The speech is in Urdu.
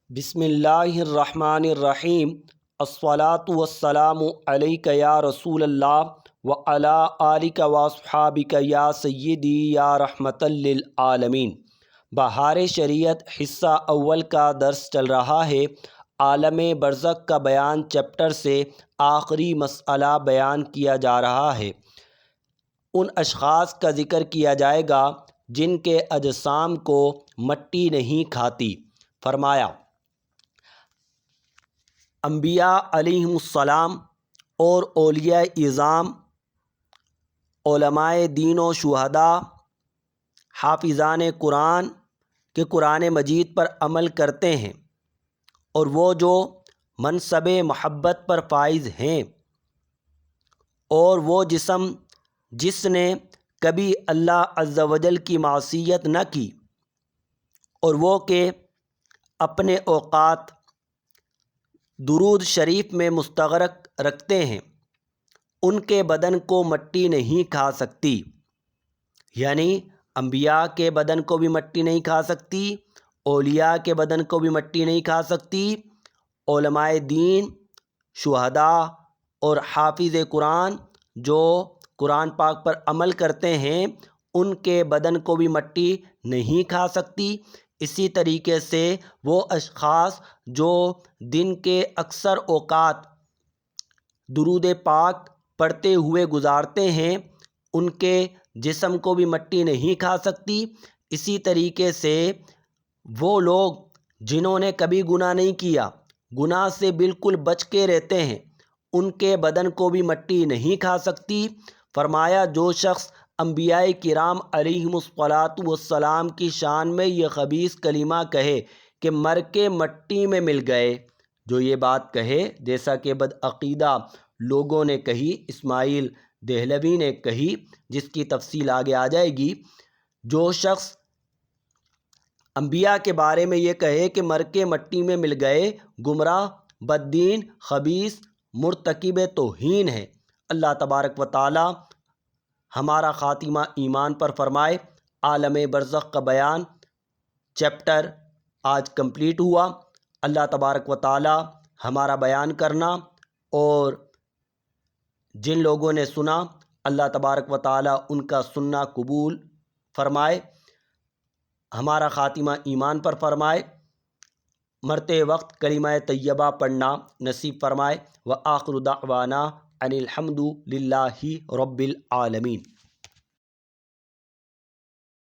بسم اللہ الرحمن الرحیم الصلاۃ والسلام علیک یا رسول اللہ وعلی آلک واصحابک یا سیدی یا رحمۃ للعالمین۔ بہار شریعت حصہ اول کا درس چل رہا ہے۔ عالم برزخ کا بیان چیپٹر سے آخری مسئلہ بیان کیا جا رہا ہے۔ ان اشخاص کا ذکر کیا جائے گا جن کے اجسام کو مٹی نہیں کھاتی۔ فرمایا انبیاء علیہم السلام اور اولیاء اعظام، علماء دین و شہداء، حافظان قرآن کے قرآن مجید پر عمل کرتے ہیں، اور وہ جو منصب محبت پر فائز ہیں، اور وہ جسم جس نے کبھی اللہ عز و جل کی معصیت نہ کی، اور وہ کہ اپنے اوقات درود شریف میں مستغرق رکھتے ہیں، ان کے بدن کو مٹی نہیں کھا سکتی۔ یعنی انبیاء کے بدن کو بھی مٹی نہیں کھا سکتی، اولیاء کے بدن کو بھی مٹی نہیں کھا سکتی، علماء دین، شہداء اور حافظ قرآن جو قرآن پاک پر عمل کرتے ہیں، ان کے بدن کو بھی مٹی نہیں کھا سکتی۔ اسی طریقے سے وہ اشخاص جو دن کے اکثر اوقات درود پاک پڑھتے ہوئے گزارتے ہیں، ان کے جسم کو بھی مٹی نہیں کھا سکتی۔ اسی طریقے سے وہ لوگ جنہوں نے کبھی گناہ نہیں کیا، گناہ سے بالکل بچ کے رہتے ہیں، ان کے بدن کو بھی مٹی نہیں کھا سکتی۔ فرمایا جو شخص انبیاء کرام علیہم الصلاۃ والسلام کی شان میں یہ خبیث کلمہ کہے کہ مر کے مٹی میں مل گئے، جو یہ بات کہے جیسا کہ بدعقیدہ لوگوں نے کہی، اسماعیل دہلوی نے کہی، جس کی تفصیل آگے آ جائے گی، جو شخص انبیاء کے بارے میں یہ کہے کہ مر کے مٹی میں مل گئے، گمراہ، بددین، خبیث، مرتکب توہین ہے۔ اللہ تبارک و تعالی ہمارا خاتمہ ایمان پر فرمائے۔ عالم برزخ کا بیان چیپٹر آج کمپلیٹ ہوا۔ اللہ تبارک و تعالی ہمارا بیان کرنا اور جن لوگوں نے سنا، اللہ تبارک و تعالی ان کا سننا قبول فرمائے، ہمارا خاتمہ ایمان پر فرمائے، مرتے وقت کلمہ طیبہ پڑھنا نصیب فرمائے۔ وآخر دعوانا ان الحمد للہ رب العالمین۔